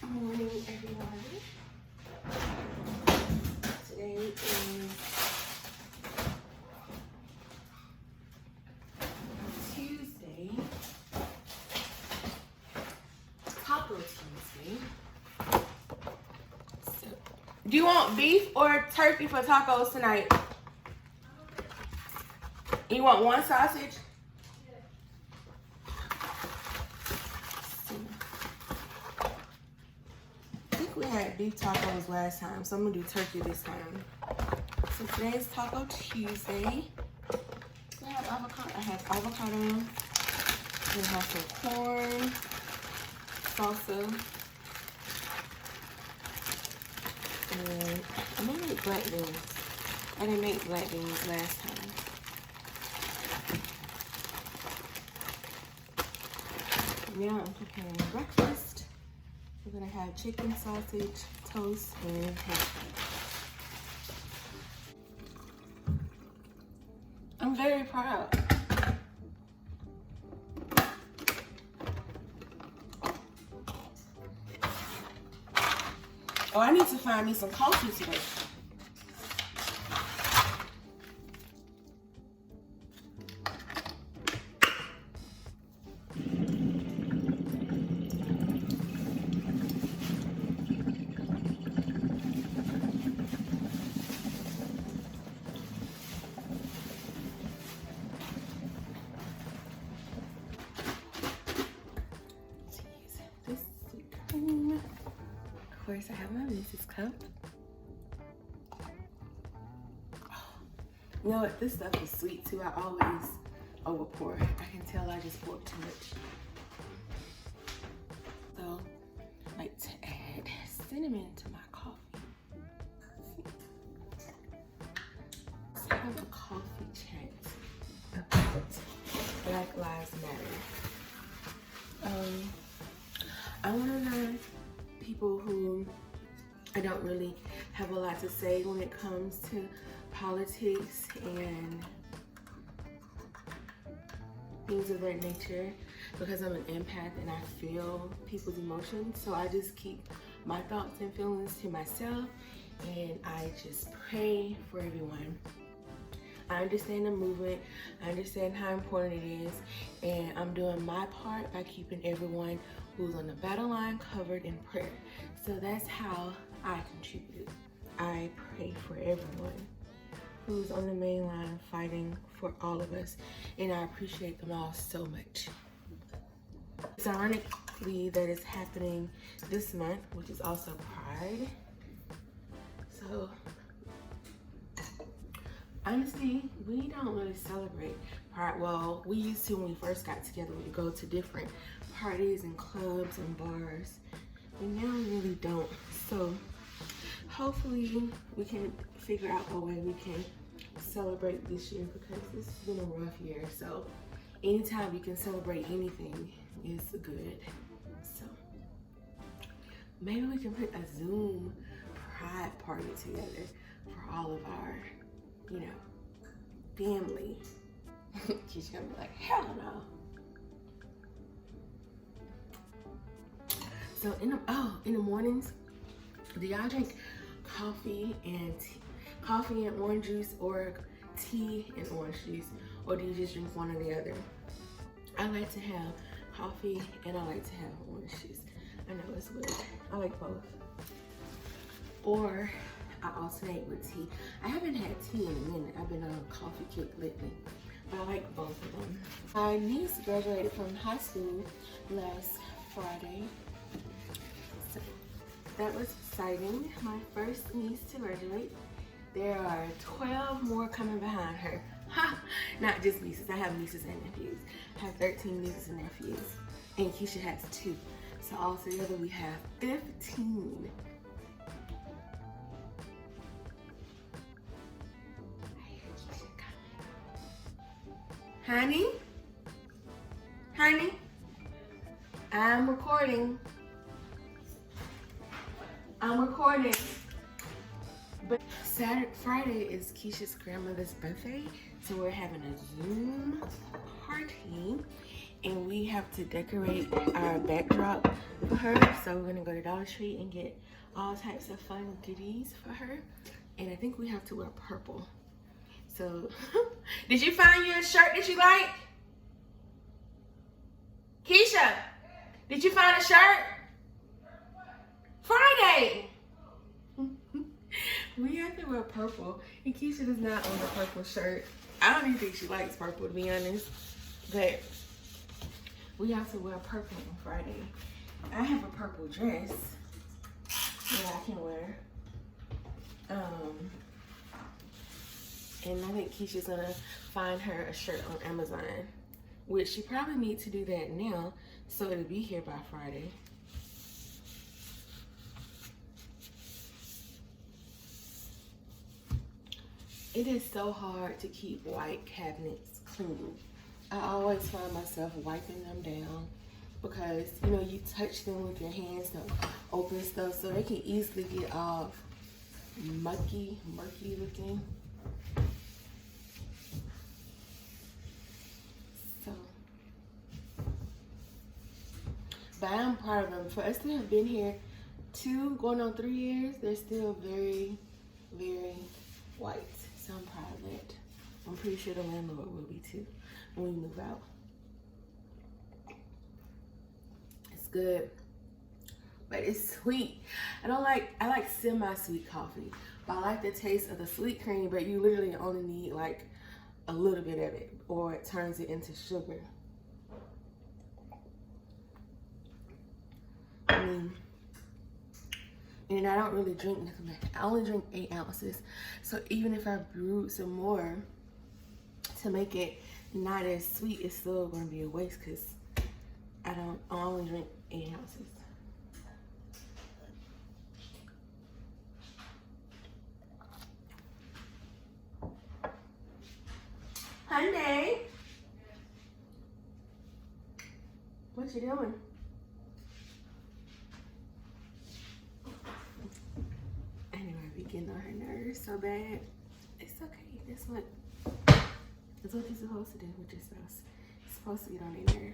Morning, everyone. Today is Tuesday, Taco Tuesday. So, do you want beef or turkey for tacos tonight? You want one sausage? I think we had beef tacos last time, so I'm gonna do turkey this time. So today is Taco Tuesday. I have avocado. I have some corn, salsa, and I may make black beans. I didn't make black beans last time. Now I'm preparing breakfast. We're gonna have chicken, sausage, toast, and ham. I'm very proud. Oh, I need to find me some coffee today. This is cream. Of course, I have my Mrs. Cup. You know what? This stuff is sweet too. I always overpour. I can tell I just poured too much. So, I like to add cinnamon to my coffee. Let's have a coffee chat about Black Lives Matter. I'm one of the people who I don't really have a lot to say when it comes to politics and things of that nature because I'm an empath and I feel people's emotions. So I just keep my thoughts and feelings to myself and I just pray for everyone. I understand the movement, I understand how important it is, and I'm doing my part by keeping everyone who's on the battle line covered in prayer. So that's how I contribute. I pray for everyone who's on the main line fighting for all of us, and I appreciate them all so much. It's ironically that it's happening this month, which is also Pride. So honestly, we don't really celebrate Pride. Well, we used to when we first got together. We would go to different parties and clubs and bars. And now we really don't. So hopefully we can figure out a way we can celebrate this year because this has been a rough year. So anytime we can celebrate anything is good. So maybe we can put a Zoom Pride party together for all of our, you know, family. She's gonna be like, hell no. So in the mornings, do y'all drink coffee and orange juice or tea and orange juice, or do you just drink one or the other? I like to have coffee and I like to have orange juice. I know it's weird. I like both. Or I alternate with tea. I haven't had tea in a minute. I've been on a coffee kick lately, but I like both of them. My niece graduated from high school last Friday. So that was exciting. My first niece to graduate. There are 12 more coming behind her. Ha! Not just nieces. I have nieces and nephews. I have 13 nieces and nephews. And Keisha has 2. So all together we have 15. Honey? Honey? I'm recording. But Friday is Keisha's grandmother's birthday, so we're having a Zoom party, and we have to decorate our backdrop for her. So we're gonna go to Dollar Tree and get all types of fun goodies for her. And I think we have to wear purple. So, did you find you a shirt that you like? Keisha, did you find a shirt? Friday. We have to wear purple, and Keisha does not own a purple shirt. I don't even think she likes purple, to be honest, but we have to wear purple on Friday. I have a purple dress that I can wear. And I think Keisha's gonna find her a shirt on Amazon, which she probably needs to do that now, so it'll be here by Friday. It is so hard to keep white cabinets clean. I always find myself wiping them down because, you know, you touch them with your hands to open stuff, so they can easily get all murky looking. So, but I'm proud of them. For us to have been here 2 going on 3 years, they're still very, very white. So I'm proud of that. I'm pretty sure the landlord will be too when we move out. It's good, but it's sweet. I like semi-sweet coffee, but I like the taste of the sweet cream, but you literally only need like a little bit of it or it turns it into sugar. And I don't really drink nothing. I only drink 8 ounces. So even if I brewed some more to make it not as sweet, it's still going to be a waste because I only drink 8 ounces. Hyundai, what you doing? Getting on her nerves so bad. It's okay. That's what you're supposed to do with your spouse. You're supposed to get on their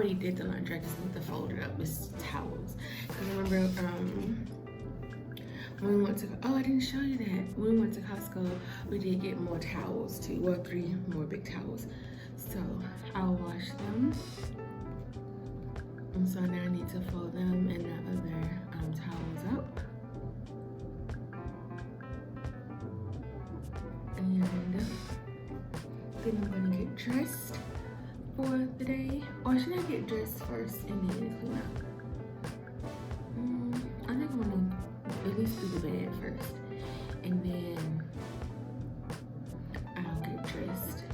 already did the laundry. I just need to fold it up with towels. Because I remember when we went to, oh, I didn't show you that. When we went to Costco, we did get more towels too. Well, 3 more big towels. So I'll wash them. And so now I need to fold them and the other towels up. And then I'm gonna get dressed for the day. Or should I get dressed first and then clean up? I think I'm gonna at least do the bed first, and then I'll get dressed.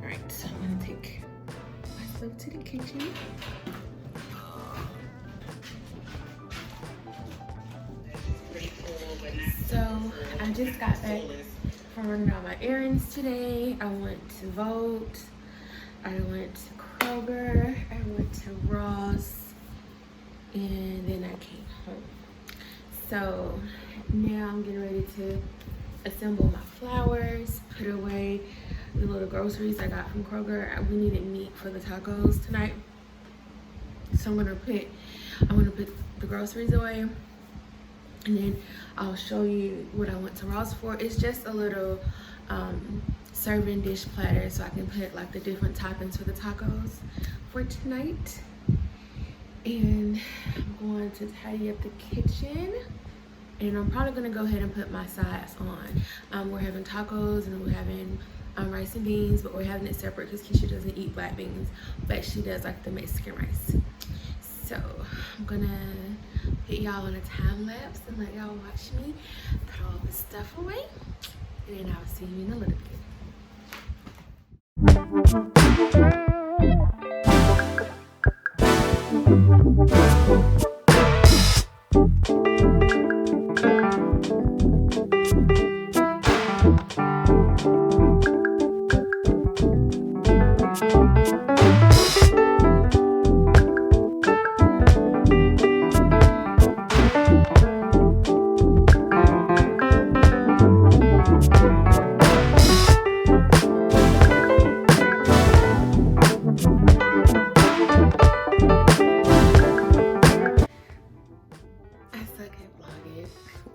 Alright, so I'm gonna take myself to the kitchen. So I just got back from running all my errands today. I went to Vote, I went to Kroger, I went to Ross, and then I came home. So now I'm getting ready to assemble my flowers, put away the little groceries I got from Kroger. We needed meat for the tacos tonight, so I'm gonna put the groceries away, and then I'll show you what I went to Ross for. It's just a little serving dish platter, so I can put like the different toppings for the tacos for tonight. And I'm going to tidy up the kitchen, and I'm probably gonna go ahead and put my sides on. We're having tacos and we're having rice and beans, but we're having it separate because Keisha doesn't eat black beans, but she does like the Mexican rice. So I'm gonna put y'all on a time lapse and let y'all watch me put all this stuff away, and then I'll see you in a little bit.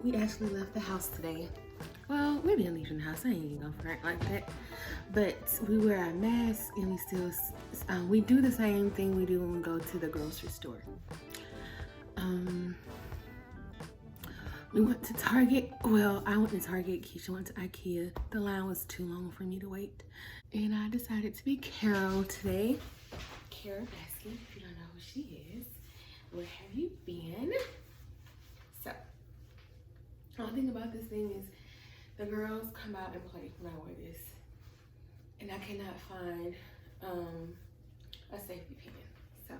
We actually left the house today. Well, we didn't leave the house. I ain't even gonna front like that. But we wear our masks, and we still we do the same thing we do when we go to the grocery store. We went to Target. Well, I went to Target. Keisha went to IKEA. The line was too long for me to wait, and I decided to be Carol today. Carol Baskin, if you don't know who she is, where have you been? So. The only thing about this thing is the girls come out and play when I wear this, and I cannot find a safety pin. So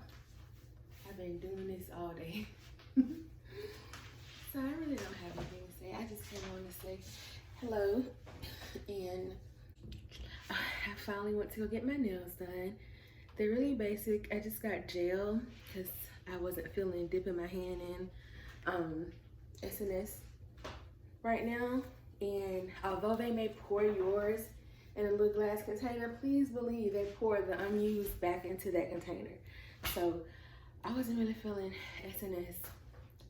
I've been doing this all day. So I really don't have anything to say. I just came on to say hello, and I finally went to go get my nails done. They're really basic. I just got gel because I wasn't feeling dipping my hand in SNS right now, and although they may pour yours in a little glass container, please believe they pour the unused back into that container. So I wasn't really feeling SNS,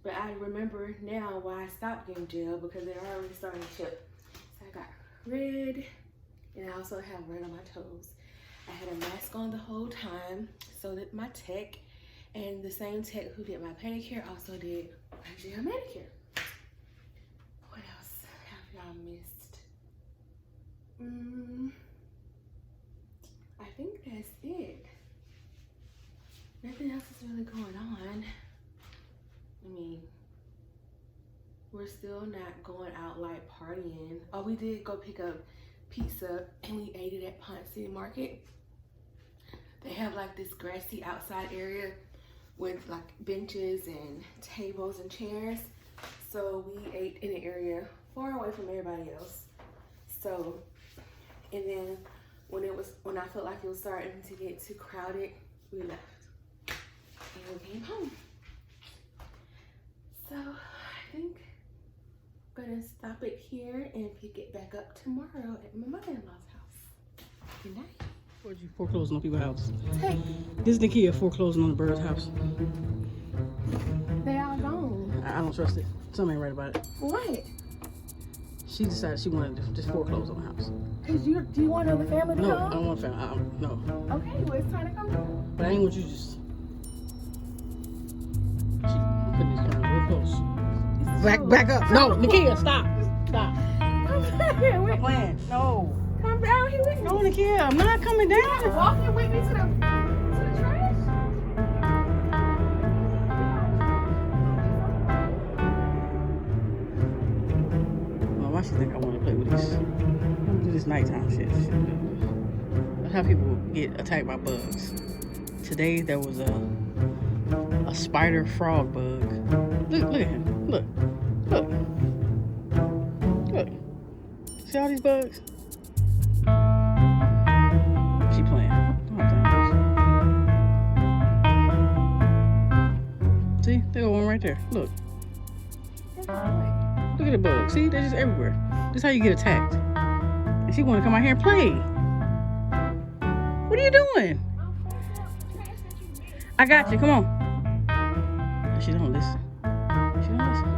but I remember now why I stopped getting gel, because they're already starting to chip. So I got red, and I also have red on my toes. I had a mask on the whole time, so that my tech, and the same tech who did my pedicure also did my gel manicure. What else have y'all missed? I think that's it. Nothing else is really going on. I mean, we're still not going out like partying. Oh, we did go pick up pizza, and we ate it at Pont City Market. They have like this grassy outside area with like benches and tables and chairs. So we ate in an area far away from everybody else. So, and then when I felt like it was starting to get too crowded, we left and we came home. So I think I'm gonna stop it here and pick it back up tomorrow at my mother-in-law's house. Good night. Where'd you foreclosing on people's houses? Hey. This is Nikia foreclosing on the bird's house. They all gone. I don't trust it. Something ain't right about it. What? She decided she wanted to just foreclose on the house. Do you want another family to No, come? I don't want family. No. Okay, well it's time to come. But I ain't want you just... She putting these cameras real close. Back up. No, Nikia, stop. No. Come down here with me. Go in here. I'm not coming down. Walking with me to the trash. Well, why she think I want to play with this? Do this nighttime shit. That's how people get attacked by bugs. Today there was a spider frog bug. Look at him. Look. See all these bugs? She playing. See? There go one right there. Look. Look at the bug. See? They're just everywhere. This is how you get attacked. And she want to come out here and play. What are you doing? I got you. Come on. She don't listen. She don't listen.